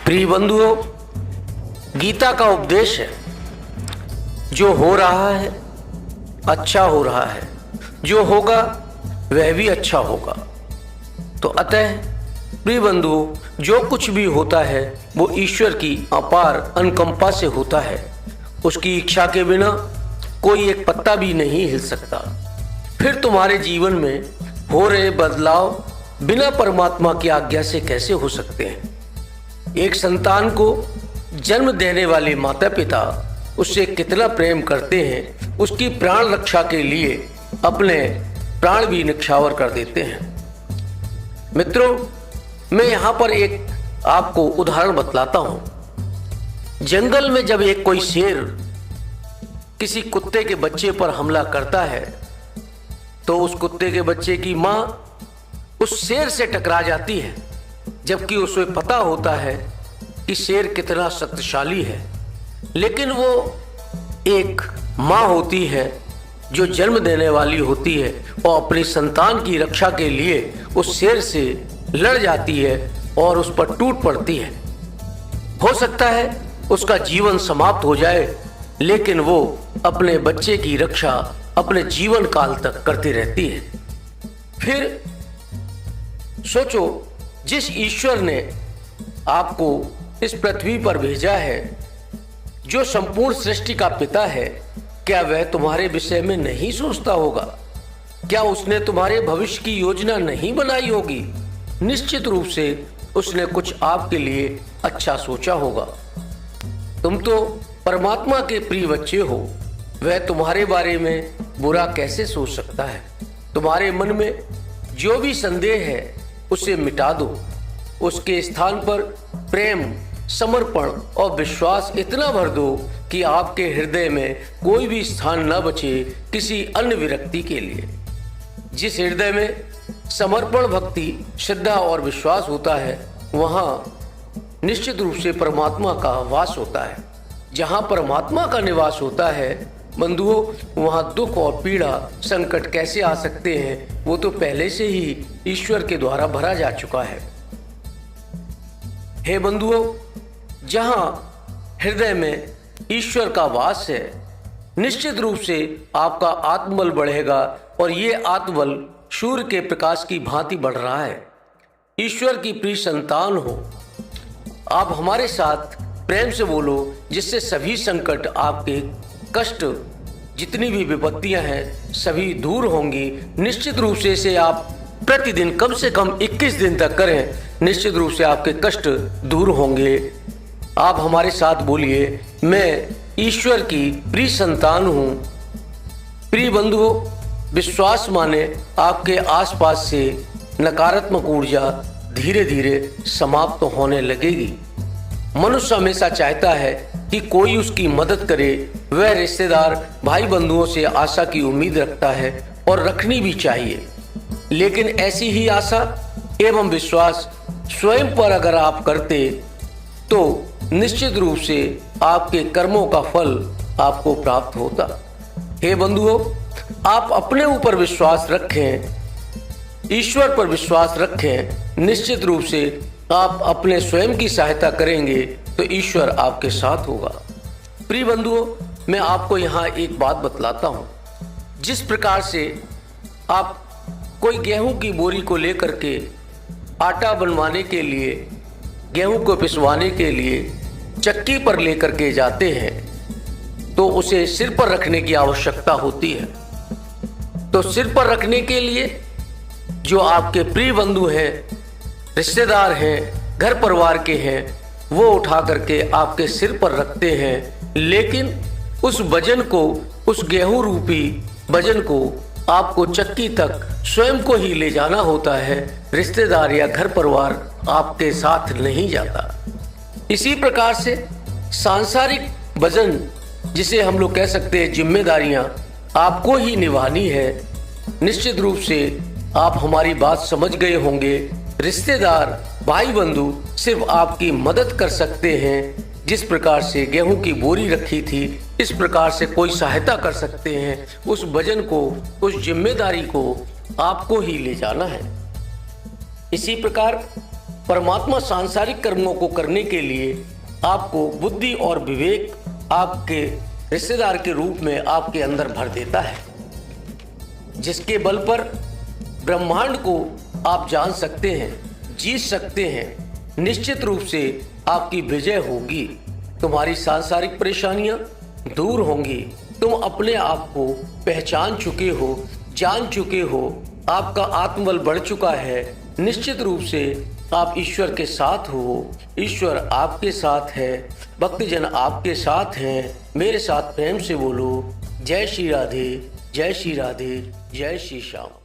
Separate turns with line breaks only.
प्रिय बंधुओं, गीता का उपदेश है, जो हो रहा है अच्छा हो रहा है, जो होगा वह भी अच्छा होगा। तो अतः प्रिय बंधुओं, जो कुछ भी होता है वो ईश्वर की अपार अनुकंपा से होता है। उसकी इच्छा के बिना कोई एक पत्ता भी नहीं हिल सकता। फिर तुम्हारे जीवन में हो रहे बदलाव बिना परमात्मा की आज्ञा से कैसे हो सकते हैं? एक संतान को जन्म देने वाले माता पिता उससे कितना प्रेम करते हैं, उसकी प्राण रक्षा के लिए अपने प्राण भी न्यौछावर कर देते हैं। मित्रों, मैं यहाँ पर एक आपको उदाहरण बतलाता हूँ। जंगल में जब एक कोई शेर किसी कुत्ते के बच्चे पर हमला करता है तो उस कुत्ते के बच्चे की माँ उस शेर से टकरा जाती है, जबकि उसे पता होता है कि शेर कितना शक्तिशाली है। लेकिन वो एक माँ होती है जो जन्म देने वाली होती है और अपनी संतान की रक्षा के लिए उस शेर से लड़ जाती है और उस पर टूट पड़ती है। हो सकता है उसका जीवन समाप्त हो जाए, लेकिन वो अपने बच्चे की रक्षा अपने जीवन काल तक करती रहती है। फिर सोचो, जिस ईश्वर ने आपको इस पृथ्वी पर भेजा है, जो संपूर्ण सृष्टि का पिता है, क्या वह तुम्हारे विषय में नहीं सोचता होगा? क्या उसने तुम्हारे भविष्य की योजना नहीं बनाई होगी? निश्चित रूप से उसने कुछ आपके लिए अच्छा सोचा होगा। तुम तो परमात्मा के प्रिय बच्चे हो, वह तुम्हारे बारे में बुरा कैसे सोच सकता है? तुम्हारे मन में जो भी संदेह है उसे मिटा दो। उसके स्थान पर प्रेम, समर्पण और विश्वास इतना भर दो कि आपके हृदय में कोई भी स्थान न बचे किसी अन्य विरक्ति के लिए। जिस हृदय में समर्पण, भक्ति, श्रद्धा और विश्वास होता है, वहाँ निश्चित रूप से परमात्मा का वास होता है। जहाँ परमात्मा का निवास होता है बंधुओं, वहाँ दुख और पीड़ा, संकट कैसे आ सकते हैं, वो तो पहले से ही ईश्वर के द्वारा भरा जा चुका है। हे बंधुओं, जहाँ हृदय में ईश्वर का वास है, निश्चित रूप से आपका आत्मबल बढ़ेगा और ये आत्मबल सूर्य के प्रकाश की भांति बढ़ रहा है। ईश्वर की प्रिय संतान हो, आप हमारे साथ प्रेम से बोलो, जिससे सभी संकट, आपके कष्ट, जितनी भी विपत्तियां हैं, सभी दूर होंगी। निश्चित रूप से इसे आप प्रतिदिन कम से कम 21 दिन तक करें, निश्चित रूप से आपके कष्ट दूर होंगे। आप हमारे साथ बोलिए, मैं ईश्वर की प्रिय संतान हूँ। प्रिय बंधुओं, विश्वास माने आपके आसपास से नकारात्मक ऊर्जा धीरे धीरे समाप्त होने लगेगी। मनुष्य हमेशा चाहता है कि कोई उसकी मदद करे। वह रिश्तेदार, भाई बंधुओं से आशा की उम्मीद रखता है और रखनी भी चाहिए। लेकिन ऐसी ही आशा एवं विश्वास स्वयं पर अगर आप करते तो निश्चित रूप से आपके कर्मों का फल आपको प्राप्त होता। हे बंधुओं, आप अपने ऊपर विश्वास रखें, ईश्वर पर विश्वास रखें। निश्चित रूप से आप अपने स्वयं की सहायता करेंगे तो ईश्वर आपके साथ होगा। प्रिय बंधुओं, मैं आपको यहाँ एक बात बतलाता हूँ। जिस प्रकार से आप कोई गेहूं की बोरी को लेकर के आटा बनवाने के लिए, गेहूं को पिसवाने के लिए चक्की पर लेकर के जाते हैं, तो उसे सिर पर रखने की आवश्यकता होती है। तो सिर पर रखने के लिए जो आपके प्रिय बंधु हैं, रिश्तेदार हैं, घर परिवार के हैं, वो उठा करके आपके सिर पर रखते हैं। लेकिन उस वजन को, उस गेहूं रूपी वजन को आपको चक्की तक स्वयं को ही ले जाना होता है। रिश्तेदार या घर परिवार आपके साथ नहीं जाता। इसी प्रकार से सांसारिक वजन, जिसे हम लोग कह सकते हैं जिम्मेदारियां, आपको ही निभानी है। निश्चित रूप से आप हमारी बात समझ गए होंगे। रिश्तेदार, भाई बंधु सिर्फ आपकी मदद कर सकते हैं। जिस प्रकार से गेहूं की बोरी रखी थी, इस प्रकार से कोई सहायता कर सकते हैं। उस वजन को, उस जिम्मेदारी को आपको ही ले जाना है। इसी प्रकार परमात्मा सांसारिक कर्मों को करने के लिए आपको बुद्धि और विवेक आपके रिश्तेदार के रूप में आपके अंदर भर देता है, जिसके बल पर ब्रह्मांड को आप जान सकते हैं, जीत सकते हैं। निश्चित रूप से आपकी विजय होगी, तुम्हारी सांसारिक परेशानियां दूर होंगी। तुम अपने आप को पहचान चुके हो, जान चुके हो, आपका आत्मबल बढ़ चुका है। निश्चित रूप से आप ईश्वर के साथ हो, ईश्वर आपके साथ है, भक्तजन आपके साथ हैं। मेरे साथ प्रेम से बोलो, जय श्री राधे, जय श्री राधे, जय श्री श्याम।